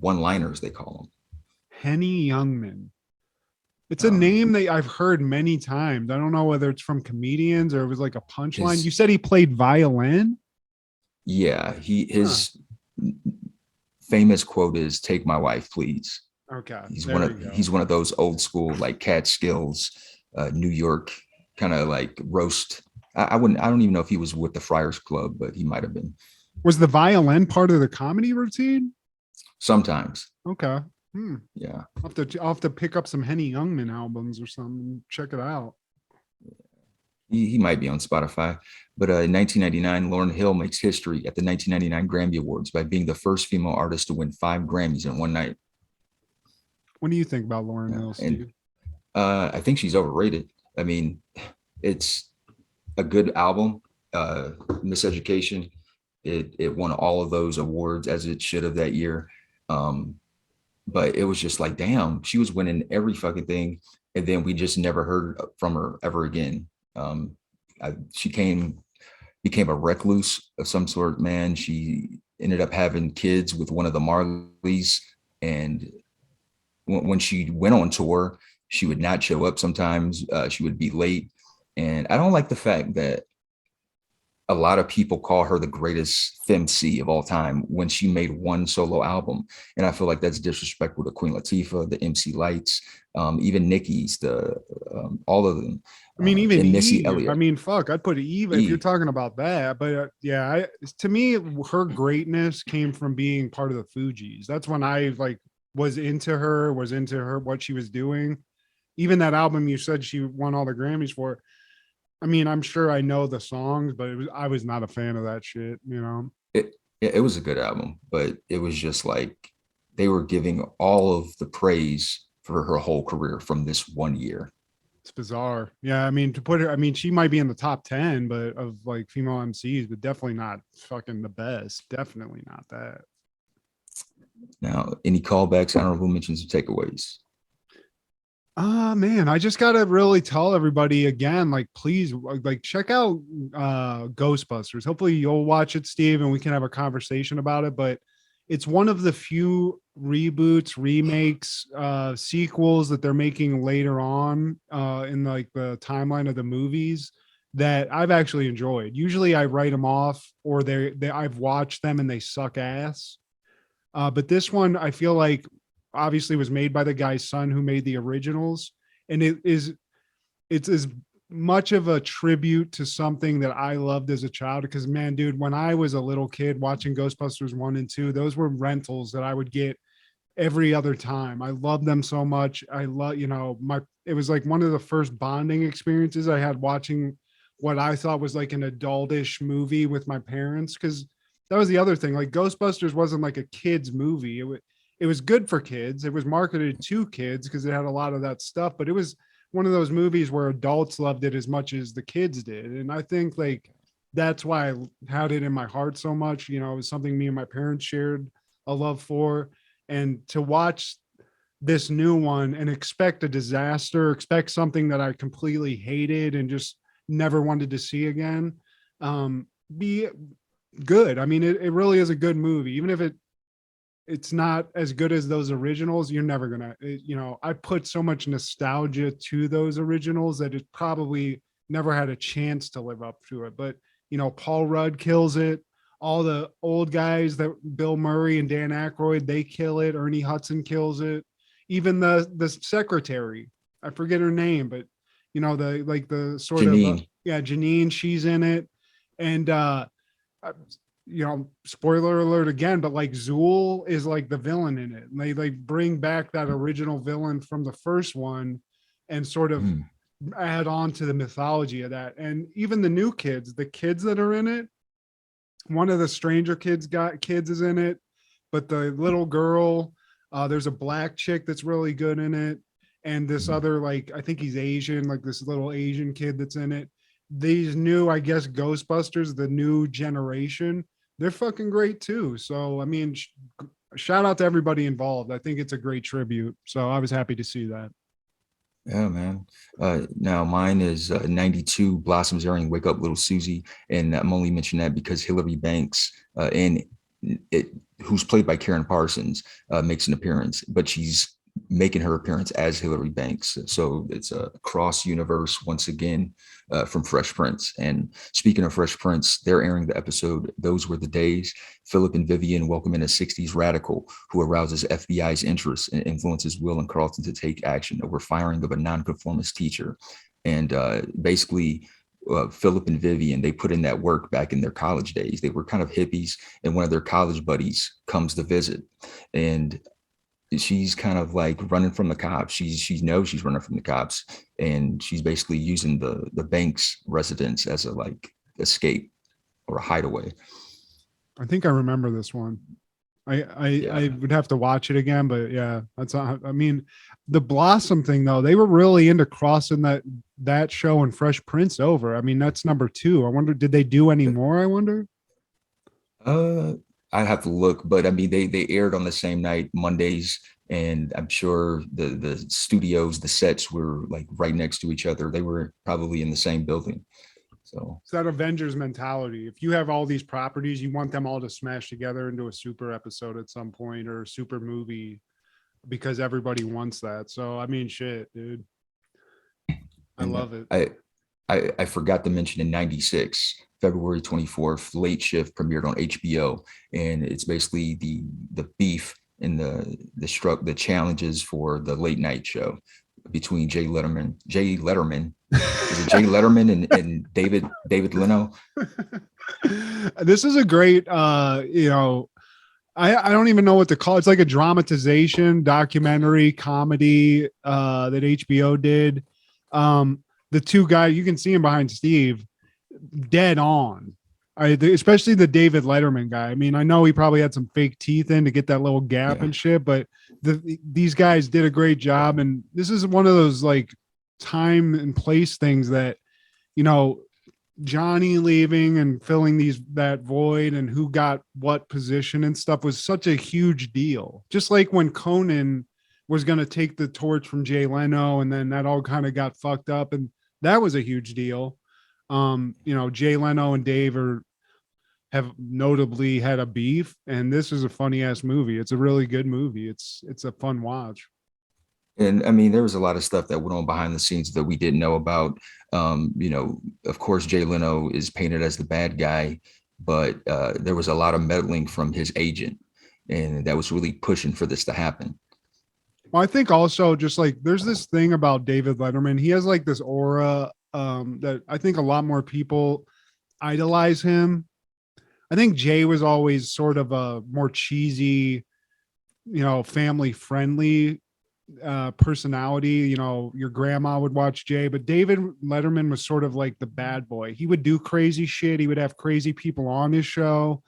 one-liners, they call him. Henny Youngman. It's a name that I've heard many times. I don't know whether it's from comedians or it was like a punchline. You said he played violin? Yeah, his famous quote is "Take my wife, please." Okay, he's one of those old school like Catskills, New York kind of like roast. I don't even know if he was with the Friars Club, but he might have been. Was the violin part of the comedy routine? Sometimes. Okay. Yeah. I'll have to pick up some Henny Youngman albums or something. Check it out. He might be on Spotify. But in 1999, Lauryn Hill makes history at the 1999 Grammy Awards by being the first female artist to win 5 Grammys in one night. What do you think about Lauryn Hill, Steve? I think she's overrated. I mean, it's a good album. Miseducation. It won all of those awards as it should have that year. But it was just like, damn, she was winning every fucking thing. And then we just never heard from her ever again. She became a recluse of some sort, man. She ended up having kids with one of the Marleys. And when she went on tour, she would not show up sometimes. She would be late. And I don't like the fact that a lot of people call her the greatest femc of all time when she made one solo album, and I feel like that's disrespectful to Queen Latifah, the MC Lights, even Nicki's, the all of them, I mean, even and Missy Eve. I Elliott. mean, fuck, I'd put Eve if you're Eve, talking about that. But yeah, to me, her greatness came from being part of the Fugees. That's when I like was into her, what she was doing. Even that album you said she won all the Grammys for. I mean, I'm sure I know the songs, but I was not a fan of that shit, you know. it, it was a good album, but it was just like they were giving all of the praise for her whole career from this 1 year. It's bizarre. Yeah, I mean, to put her, I mean, she might be in the top 10, but of like female MCs, but definitely not fucking the best. Definitely not that. Now, any callbacks, honorable mentions, or takeaways? Ah, man, I just gotta really tell everybody again, like, please, like, check out Ghostbusters. Hopefully, you'll watch it, Steve, and we can have a conversation about it. But it's one of the few reboots, remakes, sequels that they're making later on in like the timeline of the movies that I've actually enjoyed. Usually, I write them off, or they I've watched them and they suck ass. But this one, I feel like obviously was made by the guy's son who made the originals, and it's as much of a tribute to something that I loved as a child. Because man, dude, when I was a little kid watching Ghostbusters 1 and 2, those were rentals that I would get every other time. I loved them so much. I love, it was like one of the first bonding experiences I had watching what I thought was like an adultish movie with my parents. Cause that was the other thing. Like Ghostbusters wasn't like a kid's movie. It was good for kids. It was marketed to kids because it had a lot of that stuff, but it was one of those movies where adults loved it as much as the kids did. And I think like that's why I had it in my heart so much. It was something me and my parents shared a love for. And to watch this new one and expect a disaster, expect something that I completely hated and just never wanted to see again, be good. I mean, it really is a good movie, even if it's not as good as those originals. You're never gonna, I put so much nostalgia to those originals that it probably never had a chance to live up to it. But Paul Rudd kills it. All the old guys, that Bill Murray and Dan Aykroyd, they kill it. Ernie Hudson kills it. Even the secretary, I forget her name, but the sort of Janine. yeah, Janine, she's in it. And spoiler alert again, but like Zool is like the villain in it. And they like bring back that original villain from the first one and sort of add on to the mythology of that. And even the new kids, the kids that are in it, one of the Stranger kids is in it, but the little girl, there's a black chick that's really good in it. And this other, like, I think he's Asian, like this little Asian kid that's in it. These new, I guess, Ghostbusters, the new generation, they're fucking great too. So, I mean, shout out to everybody involved. I think it's a great tribute. So I was happy to see that. Yeah, man. Now mine is 92 Blossoms Airing Wake Up Little Susie. And I'm only mentioning that because Hillary Banks who's played by Karen Parsons, makes an appearance, but she's making her appearance as Hillary Banks. So it's a cross universe once again from Fresh Prince. And speaking of Fresh Prince, they're airing the episode Those Were the Days. Philip and Vivian welcome in a 60s radical who arouses FBI's interest and influences Will and Carlton to take action over firing of a nonconformist teacher. And basically, Philip and Vivian, they put in that work back in their college days. They were kind of hippies, and one of their college buddies comes to visit. And she's kind of like running from the cops. She knows she's running from the cops, and she's basically using the bank's residence as a like escape or a hideaway. I think I remember this one. I would have to watch it again, but yeah, I mean, the Blossom thing though, they were really into crossing that show and Fresh Prince over. I mean, that's number 2. I wonder, did they do any more? I wonder. I'd have to look, but I mean, they aired on the same night, Mondays, and I'm sure the studios, the sets were like right next to each other. They were probably in the same building. So it's that Avengers mentality. If you have all these properties, you want them all to smash together into a super episode at some point or a super movie because everybody wants that. So I mean, shit, dude. I love it. I forgot to mention in 96, February 24th, Late Shift premiered on HBO. And it's basically the beef and the challenges for the late night show between Jay Letterman, is it Jay Letterman and David Leno? This is a great I don't even know what to call it. It's like a dramatization, documentary, comedy that HBO did. The two guys, you can see him behind Steve, dead on. Especially the David Letterman guy. I mean, I know he probably had some fake teeth in to get that little gap and shit, but these guys did a great job. And this is one of those like time and place things that, you know, Johnny leaving and filling that void and who got what position and stuff was such a huge deal. Just like when Conan was going to take the torch from Jay Leno, and then that all kind of got fucked up, and that was a huge deal. Jay Leno and Dave have notably had a beef, and this is a funny ass movie. It's a really good movie. It's a fun watch. And I mean, there was a lot of stuff that went on behind the scenes that we didn't know about. Of course, Jay Leno is painted as the bad guy, but there was a lot of meddling from his agent, and that was really pushing for this to happen. Well, I think also just like there's this thing about David Letterman. He has like this aura that I think a lot more people idolize him. I think Jay was always sort of a more cheesy, family friendly personality. Your grandma would watch Jay, but David Letterman was sort of like the bad boy. He would do crazy shit. He would have crazy people on his show.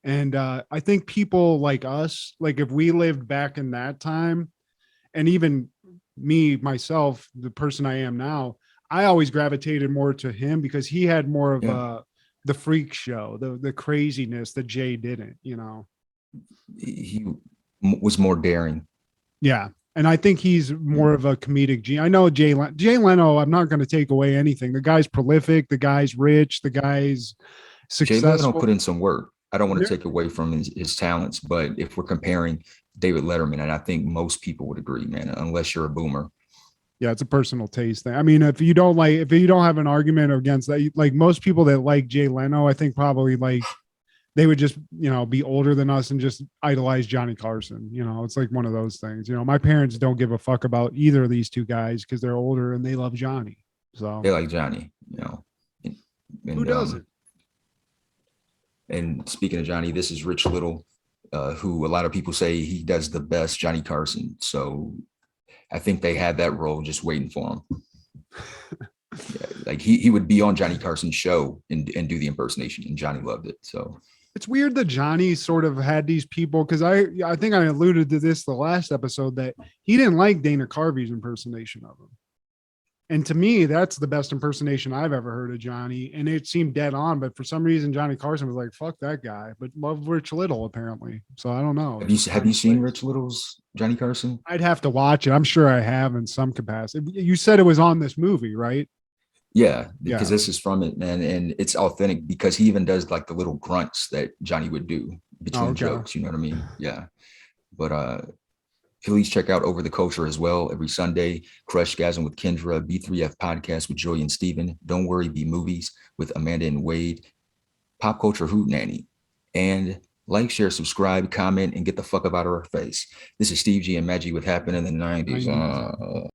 And I think people like us, like if we lived back in that time, and even me, myself, the person I am now, I always gravitated more to him because he had more of the freak show, the craziness that Jay didn't, He was more daring. Yeah. And I think he's more of a comedic genius. I know Jay Leno, I'm not going to take away anything. The guy's prolific. The guy's rich. The guy's successful. Jay Leno put in some work. I don't want to take away from his talents, but if we're comparing David Letterman, and I think most people would agree, man, unless you're a boomer. Yeah, it's a personal taste thing. I mean, if you don't have an argument against that, like most people that like Jay Leno, I think probably like they would just, be older than us and just idolize Johnny Carson. It's like one of those things. My parents don't give a fuck about either of these two guys because they're older and they love Johnny. So they like Johnny, and, who doesn't? And speaking of Johnny, this is Rich Little, who a lot of people say he does the best Johnny Carson. So I think they had that role just waiting for him. Like he would be on Johnny Carson's show and do the impersonation, and Johnny loved it. So it's weird that Johnny sort of had these people, because I think I alluded to this the last episode, that he didn't like Dana Carvey's impersonation of him. And to me, that's the best impersonation I've ever heard of Johnny. And it seemed dead on, but for some reason, Johnny Carson was like, fuck that guy, but loved Rich Little apparently. So I don't know. Have you seen Rich Little's Johnny Carson? I'd have to watch it. I'm sure I have in some capacity. You said it was on this movie, right? Yeah, because this is from it, man. And it's authentic because he even does like the little grunts that Johnny would do between jokes. You know what I mean? Yeah. But please check out Over the Culture as well every Sunday. Crushgasm with Kendra, B3F Podcast with Joy and Steven, Don't Worry, Be Movies with Amanda and Wade, Pop Culture Hoot Nanny. And like, share, subscribe, comment, and get the fuck up out of our face. This is Steve G and Maggie with Happened in the 90s.